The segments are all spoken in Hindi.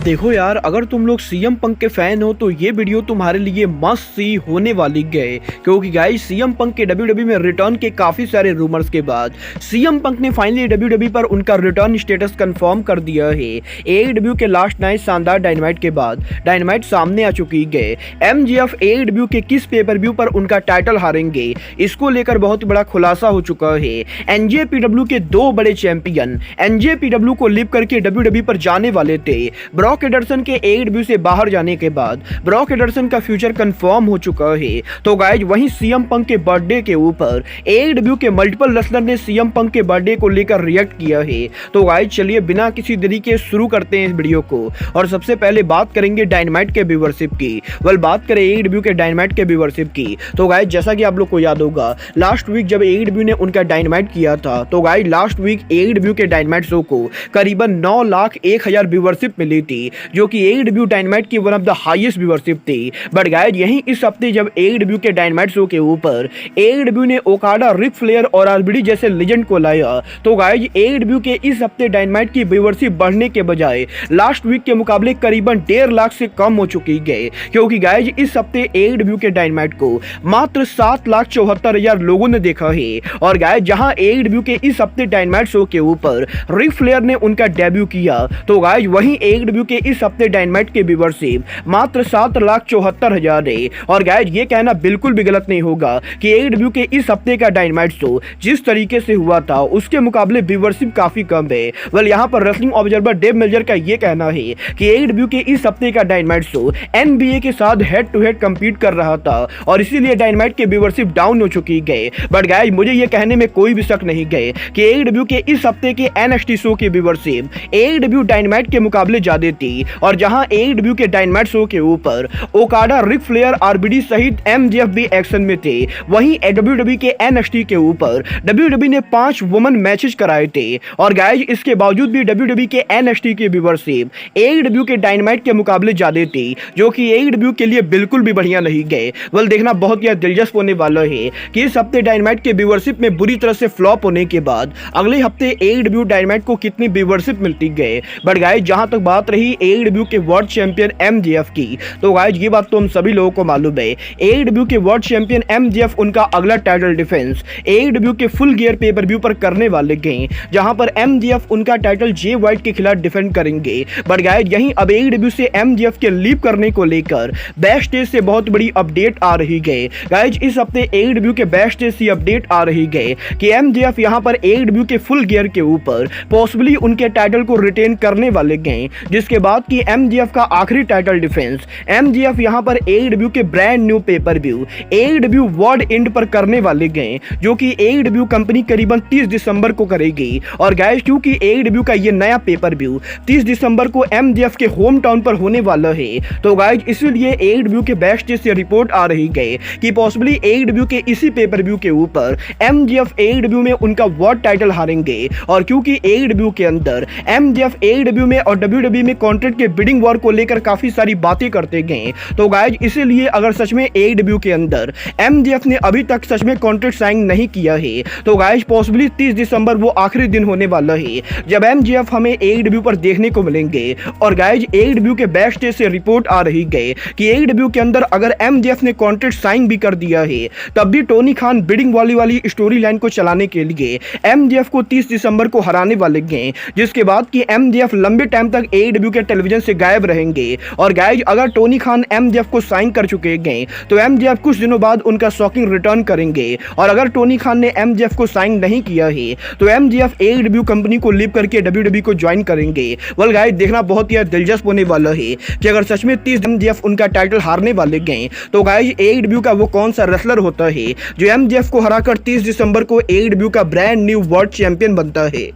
देखो यार, अगर तुम लोग सीएम पंक के फैन हो तो ये वीडियो तुम्हारे लिए मस्त सी होने वाली है, क्योंकि गाइस सीएम पंक के डब्ल्यूडब्ल्यूई में रिटर्न के काफी सारे रूमर्स के बाद सीएम पंक ने फाइनली डब्ल्यूडब्ल्यूई पर उनका रिटर्न स्टेटस कंफर्म कर दिया है। एडब्ल्यू के लास्ट नाइट शानदार डायनामाइट के बाद डायनामाइट सामने आ चुकी है। एमजीएफ एडब्ल्यू के किस पेपर व्यू पर उनका टाइटल हारेंगे, इसको लेकर बहुत बड़ा खुलासा हो चुका है। एनजेपीडब्ल्यू के दो बड़े चैंपियन एनजेपीडब्ल्यू को लिप करके डब्ल्यूडब्ल्यूई पर जाने वाले थे। ब्रॉक एडरसन के एडब्ल्यू से बाहर जाने के बाद ब्रॉक एडरसन का फ्यूचर कंफर्म हो चुका है। तो गाइज वहीं सीएम पंक के बर्थडे के ऊपर एडब्ल्यू के मल्टीपल रेसलर ने सीएम पंक के बर्थडे को लेकर रिएक्ट किया है। तो गाइज चलिए बिना किसी देरी के शुरू करते हैं इस वीडियो को, और सबसे पहले बात करेंगे डायनामाइट के व्यूअरशिप की। बात करें एडब्ल्यू के डायनामाइट के व्यूअरशिप की, तो गाइज जैसा कि आप लोग को याद होगा लास्ट वीक जब एडब्ल्यू ने उनका डायनामाइट किया था, तो गाइज लास्ट वीक एडब्ल्यू के डायनामाइट शो को करीबन 9,01,000 व्यूअरशिप मिली थी, जो कि एडब्ल्यू डायनामाइट की one of the highest viewership थी। बट गाइज यहीं इस हफ्ते जब एडब्ल्यू के डायनामाइट शो के ऊपर एडब्ल्यू ने ओकाडा, रिक फ्लेयर और आरबीडी जैसे लेजेंड को लाया, तो गाइज एडब्ल्यू के इस हफ्ते डायनामाइट की व्यूअरशिप बढ़ने के बजाय लास्ट वीक के मुकाबले करीबन 1.5 लाख से कम हो चुकी है, क्योंकि गाइज इस हफ्ते एडब्ल्यू के डायनामाइट को मात्र 7,74,000 लोगों ने देखा है। और गाइज जहां एडब्ल्यू के इस हफ्ते डायनामाइट शो के ऊपर रिक फ्लेयर ने उनका डेब्यू किया, तो गाइज वहीं एडब्ल्यू के इस हफ्ते डायनामाइट के व्यूअरशिप मात्र 7,74,000 है। और गाइज ये कहना बिल्कुल भी गलत नहीं होगा कि एडब्ल्यू के इस हफ्ते का डायनामाइट शो जिस तरीके से हुआ था उसके मुकाबले व्यूअरशिप काफी कम है। यहाँ पर रेसलिंग ऑब्जर्वर डेव मेल्जर का ये कहना है कि एडब्ल्यू के इस हफ्ते का डायनामाइट शो एनबीए के साथ हेड टू हेड कंपीट कर रहा था और इसीलिए डायनामाइट के व्यूअरशिप डाउन हो चुकी है। बट गाइज मुझे ये कहने में कोई भी शक नहीं है कि एडब्ल्यू के इस हफ्ते के एनएक्सटी शो की व्यूअरशिप एडब्ल्यू डायनामाइट के मुकाबले ज्यादा थी। और जहां एडब्ल्यू के डायनामाइट शो के ऊपर ओकाडा, रिक फ्लेयर, आरबीडी सहित एमजेएफ भी एक्शन में थे, वहीं डब्ल्यूडब्ल्यूई के एनएक्सटी के ऊपर डब्ल्यूडब्ल्यूई ने 5 वुमेन मैचेस कराए थे। और गाइज इसके बावजूद भी डब्ल्यूडब्ल्यूई के एनएक्सटी की व्यूअरशिप एडब्ल्यू के डायनामाइट के मुकाबले ज्यादा थी, जो कि एडब्ल्यू के लिए बिल्कुल भी बढ़िया नहीं गए। देखना बहुत ही दिलचस्प होने वाला है कि इस हफ्ते डायनामाइट के व्यूअरशिप में बुरी तरह से फ्लॉप होने के बाद अगले हफ्ते एडब्ल्यू डायनामाइट को कितनी व्यूअरशिप मिलती गए। बट गाइज जहां तक बात रही एडब्ल्यू के वर्ल्ड चैंपियन एमजेएफ की, तो गाइज ये बात तो हम सभी लोगों को मालूम है, एडब्ल्यू के वर्ल्ड चैंपियन एमजेएफ उनका अगला टाइटल डिफेंस एडब्ल्यू के फुल गियर पेपर व्यू पर करने वाले हैं, जहां पर एमजेएफ उनका टाइटल जे वाइट के खिलाफ डिफेंड करेंगे। बट गाइज यहीं अब एडब्ल्यू से एमजेएफ के लीव करने को लेकर बैक स्टेज से बहुत बड़ी अपडेट आ रही है। गाइज इस हफ्ते एडब्ल्यू के बैक स्टेज से अपडेट आ रही है कि एमजेएफ यहां पर एडब्ल्यू के फुल गियर के ऊपर पॉसिबली उनके टाइटल को रिटेन करने वाले हैं, जिसके बाद की एमजेएफ का आखिरी टाइटल डिफेंस एमजेएफ यहां पर एडब्ल्यू के brand new pay per view AEW world end पर करने वाले हैं, जो कि एडब्ल्यू कंपनी करीबन 30 दिसंबर को करेगी। और गाइज क्योंकि एडब्ल्यू का ये नया पेपर व्यू 30 दिसंबर को एमजेएफ के होम टाउन पर होने वाला है, तो गाइज इसलिए एडब्ल्यू के बैक स्टेज से रिपोर्ट आ रही है कि पॉसिबली एडब्ल्यू के इसी पेपर व्यू के ऊपर एमजेएफ एडब्ल्यू में उनका वर्ल्ड टाइटल हारेंगे। और क्योंकि एडब्ल्यू के अंदर एमजेएफ एडब्ल्यू में और डब्ल्यूडब्ल्यूई में कॉन्ट्रैक्ट के बिडिंग वॉर को लेकर काफी सारी बातें करते गए, तो गाइज इसीलिए अगर सच में एडब्ल्यू के अंदर एमजेएफ ने अभी तक सच में कॉन्ट्रैक्ट साइन नहीं किया है, तो गाइज पॉसिबली 30 दिसंबर वो आखिरी दिन होने वाला है जब एमजेएफ हमें एडब्ल्यू पर देखने को मिलेंगे। और गाइज एडब्ल्यू के बैक स्टेज से रिपोर्ट आ रही है कि एडब्ल्यू के अंदर अगर एमजेएफ ने कॉन्ट्रैक्ट साइन भी कर दिया है, तब भी टोनी खान बिडिंग वाली स्टोरी लाइन को चलाने के लिए एमजेएफ को 30 दिसंबर को हराने वाले हैं, जिसके बाद कि एमजेएफ लंबे टाइम तक एडब्ल्यू के टेलीविजन से गायब रहेंगे। और गाइज अगर टोनी खान एमजेएफ को साइन कर चुके हैं, तो एमजेएफ कुछ दिनों बाद उनका शॉकिंग रिटर्न करेंगे। और अगर टोनी खान ने एमजेएफ को साइन नहीं किया है, तो एमजेएफ एडब्ल्यू कंपनी को लीव करके डब्ल्यूडब्ल्यूई को ज्वाइन करेंगे। गाइज देखना बहुत ही दिलचस्प होने वाला है कि अगर सच में 30 एमजेएफ उनका टाइटल हारने वाले हैं, तो गाइज एडब्ल्यू का वो कौन सा रेसलर होता है जो एमजेएफ को हराकर 30 दिसंबर को एडब्ल्यू का ब्रांड न्यू वर्ल्ड चैंपियन बनता है।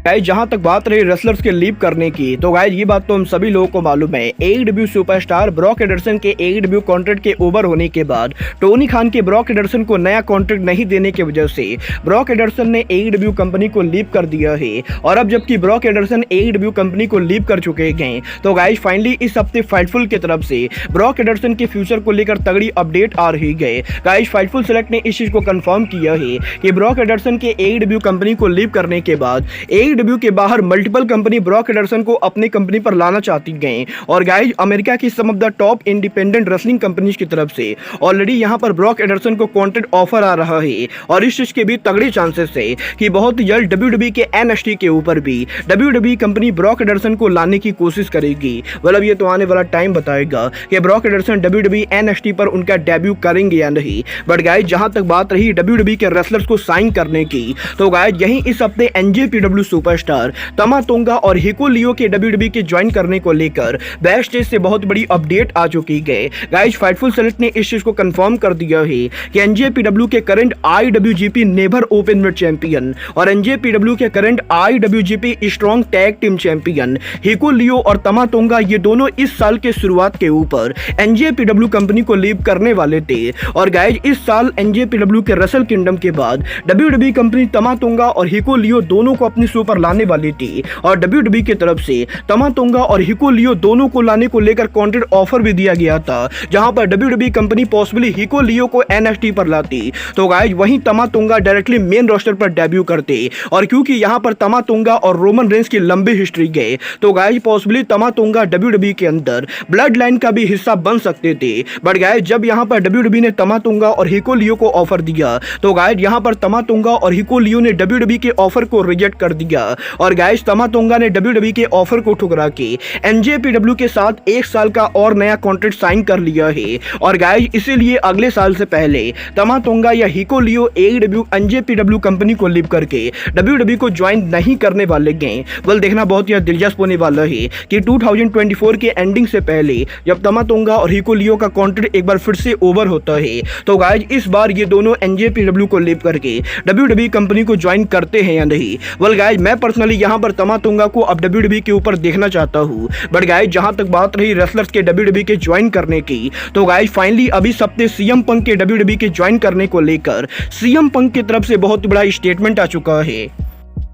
गाइज जहां तक बात रही रेसलर्स के लीव करने की, तो गाइज ये बात तो हम सभी लोगों को मालूम है, एडब्ल्यू सुपरस्टार ब्रॉक एडरसन के एडब्ल्यू कॉन्ट्रैक्ट के ओवर होने के बाद टोनी खान के ब्रॉक एडरसन को नया कॉन्ट्रैक्ट नहीं देने की वजह से ब्रॉक एडरसन ने एडब्ल्यू कंपनी को लीव कर दिया है। और अब जबकि ब्रॉक एडरसन एडब्ल्यू कंपनी को लीव कर चुके हैं, तो गाइज फाइनली इस हफ्ते फाइटफुल की तरफ से ब्रॉक एडरसन के फ्यूचर को लेकर तगड़ी अपडेट आ रही है। गाइज फाइटफुल सेलेक्ट ने इस चीज को कंफर्म किया है कि ब्रॉक एडरसन के एडब्ल्यू कंपनी को लीव करने के बाद AEW के बाहर मल्टीपल कंपनी ब्रॉक एंडरसन को अपनी कंपनी पर लाना चाहती गई और गाइस अमेरिका की some of the top independent wrestling companies की तरफ से ऑलरेडी यहां पर ब्रॉक एंडरसन को कॉन्ट्रैक्ट ऑफर आ रहा है और इस चीज के भी तगड़े चांसेस है कि बहुत ही जल्द WWE के NXT के ऊपर भी WWE कंपनी ब्रॉक एंडरसन को लाने की कोशिश करेगी। मतलब ये तो आने वाला टाइम बताएगा कि ब्रॉक एंडरसन WWE NXT पर उनका डेब्यू करेंगे या नहीं। बट गाइस जहां तक बात रही WWE के रेसलर्स को साइन करने की, तो गाइस यही इस हफ्ते NJPW सुपरस्टार तमा तोंगा और हिको लियो के WWE के ज्वाइन करने को लेकर बैक स्टेज से बहुत बड़ी अपडेट आ चुकी है। गाइस फाइटफुल सेलेक्ट ने इस चीज को कंफर्म कर दिया है कि NJPW के current IWGP NEVER openweight champion और NJPW के current IWGP strong tag team champion Hikuleo और तमा तोंगा ये दोनों इस साल के शुरुआत के ऊपर NJPW कंपनी को लीव करने वाले थे। और गाइस इस साल NJPW के रेसल किंगडम के बाद WWE कंपनी तमा तोंगा और हिको लियो दोनों को अपनी शो पर लाने वाली थी और WWE की तरफ से तमा तोंगा और हिको लियो दोनों को लाने को लेकर कॉन्ट्रैक्ट ऑफर भी दिया गया था, जहां पर WWE कंपनी पॉसिबली हिको लियो को NXT पर लाती तो गाइस वहीं तमा तोंगा डायरेक्टली मेन रोस्टर पर डेब्यू करते। और क्योंकि यहां पर तमा तोंगा और रोमन रेंस की लंबी हिस्ट्री गए तो गाइस पॉसिबली तमा तोंगा WWE के अंदर ब्लड लाइन का भी हिस्सा बन सकते थे। बट गाइस जब यहां पर WWE ने तमा तोंगा और हिको लियो को ऑफर दिया तो गाइस यहां पर तमा तोंगा और हिको लियो ने WWE के ऑफर को रिजेक्ट कर दिया और गाइस तमा तोंगा ने WWE के ऑफर को ठुकरा के NJPW के साथ 1 साल का और नया कॉन्ट्रैक्ट साइन कर लिया है। और गाइस इसीलिए अगले साल से पहले तमा तोंगा या हिको लियो AEW NJPW कंपनी को लीव करके WWE को ज्वाइन नहीं करने वाले गए। बल देखना बहुत ही दिलचस्प होने वाला है कि 2024 के एंडिंग से पहले जब तमा तोंगा और हिको लियो का कॉन्ट्रैक्ट एक बार फिर से ओवर होता है तो गाइस इस बार ये दोनों NJPW को लीव करके WWE कंपनी को ज्वाइन करते हैं या नहीं। वेल गाइस मैं पर्सनली यहां पर तमा तोंगा को अब WWE के ऊपर देखना चाहता हूं। बट गाइस जहां तक बात रही रेसलर्स के WWE के ज्वाइन करने की, तो गाइस फाइनली अभी सप्ते CM पंक के WWE के ज्वाइन करने को लेकर CM पंक की तरफ से बहुत बड़ा स्टेटमेंट आ चुका है।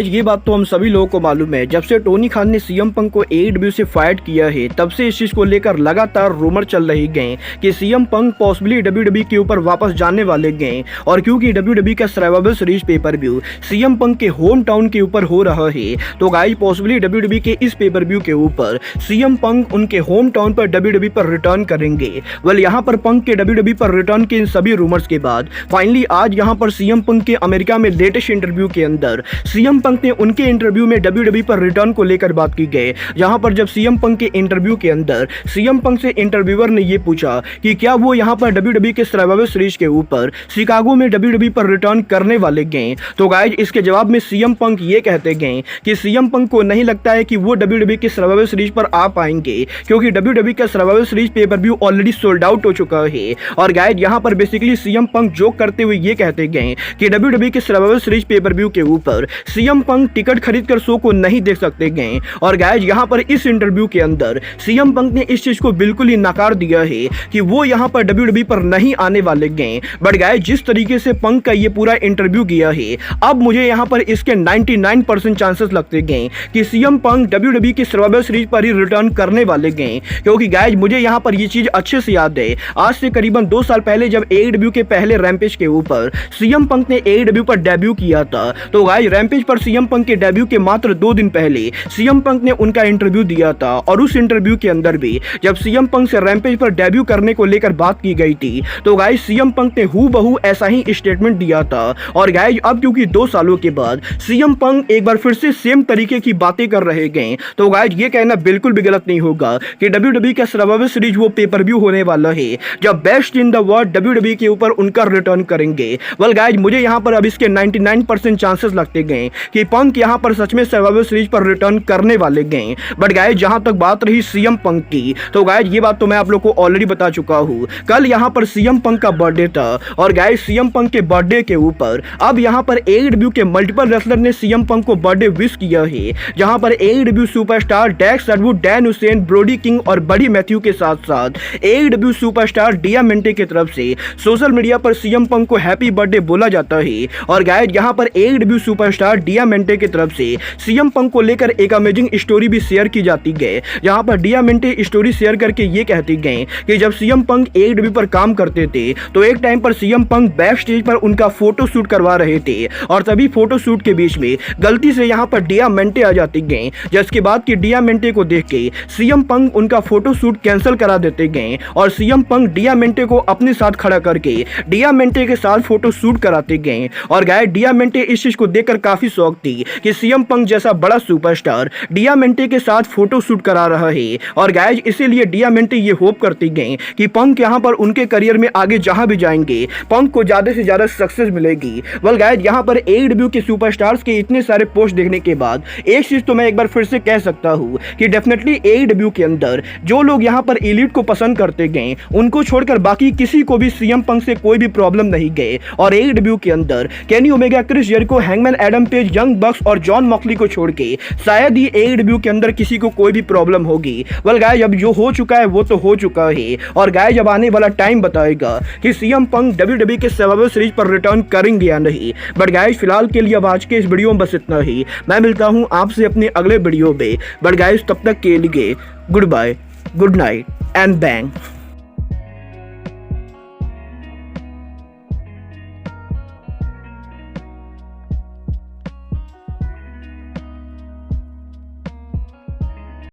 ये बात तो हम सभी लोगों को मालूम है, जब से टोनी खान ने CM पंक को AEW से फाइट किया है तब से इस चीज को लेकर लगातार रूमर चल रही गए कि CM पंक पॉसिबली WWE के ऊपर वापस जाने वाले गए। और क्योंकि WWE का survival series pay per view CM पंक के होम टाउन के ऊपर हो रहा है तो गाइस पॉसिबली WWE के इस पेपर व्यू के ऊपर CM पंक उनके होम टाउन पर WWE पर रिटर्न करेंगे। वेल यहाँ पर पंक के WWE पर रिटर्न के इन सभी रूमर्स के बाद फाइनली आज यहाँ पर CM पंक के अमेरिका में लेटेस्ट इंटरव्यू के अंदर CM पंक ने उनके इंटरव्यू में WWE पर रिटर्न को लेकर बात की गई, जहां पर जब CM पंक के इंटरव्यू के अंदर CM पंक से इंटरव्यूअर ने यह पूछा कि क्या वो यहां पर WWE के सर्वाइवल सीरीज के ऊपर शिकागो में WWE पर रिटर्न करने वाले गए, तो गाइस इसके जवाब में CM पंक ये कहते गए कि CM पंक को नहीं लगता है कि वो WWE के सर्वाइवल सीरीज पर आ पाएंगे क्योंकि WWE का survival series pay per view already sold out हो चुका है। और गाइस यहां पर बेसिकली CM पंक जोक करते हुए ये कहते गए कि WWE के सर्वाइवल सीरीज पेपर व्यू के ऊपर CM पंक टिकट खरीदकर शो को नहीं देख सकते गए। और गाइस यहां पर इस इंटरव्यू के अंदर CM पंक ने इस चीज को बिल्कुल ही नकार दिया है कि वो यहां पर WWE पर नहीं आने वाले गए। बट गाइस जिस तरीके से पंक का ये पूरा इंटरव्यू गया है, अब मुझे यहां पर इसके 99% चांसेस लगते गए कि CM पंक WWE की सर्वाइवल सीरीज पर ही रिटर्न करने वाले गए। क्योंकि गाइस मुझे यहां पर ये चीज अच्छे से याद है, आज से करीबन 2 साल पहले जब AEW के पहले रैम्पेज के ऊपर CM पंक ने AEW पर डेब्यू किया था, तो गाइस रैम्पेज पर CM पंक के डेब्यू के मात्र 2 दिन पहले CM पंक ने उनका इंटरव्यू दिया था। और उस इंटरव्यू के अंदर भी जब CM पंक से रैम्पेज पर डेब्यू करने को लेकर बात की गई थी, तो गाइस CM पंक ने हूबहू ऐसा ही स्टेटमेंट दिया था। और गाइस अब क्योंकि 2 सालों के बाद CM पंक एक बार फिर से सेम तरीके की बातें कर रहे गए, तो गाइस ये कहना बिल्कुल भी गलत नहीं होगा कि WWE का सर्वाइवल सीरीज वो पेपर व्यू होने वाला है जब best in the world WWE के ऊपर उनका रिटर्न करेंगे। वेल गाइस मुझे यहां पर अब इसके 99% चांसेस लगते गए कि पंक यहां पर सच में सर्वाइवल सीरीज पर रिटर्न करने वाले गए। बट गाइस जहां तक बात रही CM पंक की, तो गाइस ये बात तो मैं आप लोग को ऑलरेडी बता चुका हूं। कल यहां पर CM पंक का बर्थडे था और गाइस CM पंक के बर्थडे के ऊपर अब यहां पर AEW के मल्टीपल रेसलर ने CM पंक को बर्थडे विश किया है, जहां पर AEW सुपरस्टार डैक्स एडवुड, डैन हुसैन, ब्रोडी किंग और बडी मैथ्यू के साथ साथ AEW सुपरस्टार डियामेंटे की तरफ से सोशल मीडिया पर CM पंक को हैप्पी बर्थडे बोला जाता है। और गाइस यहां पर AEW सुपरस्टार डियामेंटे की तरफ से सीएम पंक को लेकर एक अमेजिंग स्टोरी भी शेयर की जाती है, जहां पर डियामेंटे स्टोरी शेयर करके ये कहती गई कि जब सीएम पंक AEW पर काम करते थे तो एक टाइम पर सीएम पंक बैक स्टेज पर उनका फोटो शूट करवा रहे थे और तभी फोटो शूट के बीच में गलती से यहां पर डियामेंटे आ जाती गई, जिसके बाद कि डियामेंटे को देख के सीएम पंक उनका फोटो शूट कैंसिल करा देते गए और सीएम पंक डियामेंटे को अपने साथ खड़ा करके डियामेंटे के साथ फोटो शूट कराते गए। और गाय डियामेंटे इस चीज को देखकर काफी शौक थी कि सीएम पंक जैसा बड़ा सुपरस्टार डियामेंटे के साथ फोटो शूट करा रहा है और गाइज इसीलिए डियामेंटे ये होप करती गई कि पंक यहां पर उनके करियर में आगे जहां भी जाएंगे पंक को ज्यादा से ज्यादा सक्सेस मिलेगी। वेल गाइज यहां पर AEW के सुपरस्टार्स के इतने सारे पोस्ट देखने के बाद एक चीज तो मैं एक बार फिर से कह सकता हूं कि डेफिनेटली AEW के अंदर जो लोग यहां पर एलीट को पसंद करते गए उनको छोड़कर बाकी किसी को भी सीएम पंक से कोई भी प्रॉब्लम नहीं गए और AEW के अंदर Kenny Omega, Chris Jericho, Hangman Adam Page, Young Bucks और जॉन मॉक्सली को छोड़ के शायद ही AEW के अंदर किसी को कोई भी प्रॉब्लम होगी। वेल गाइज अब जो हो चुका है वो तो हो चुका है और गाइज अब आने वाला टाइम बताएगा कि सीएम पंक WWE के सर्वाइवर सीरीज पर रिटर्न करेंगे या नहीं। बट गाइज फिलहाल के लिए अब आज के इस वीडियो में बस इतना ही। मैं मिलता हूं आपसे अपने अगले वीडियो में। बट गाइज तब तक के लिए good bye, good night and bang.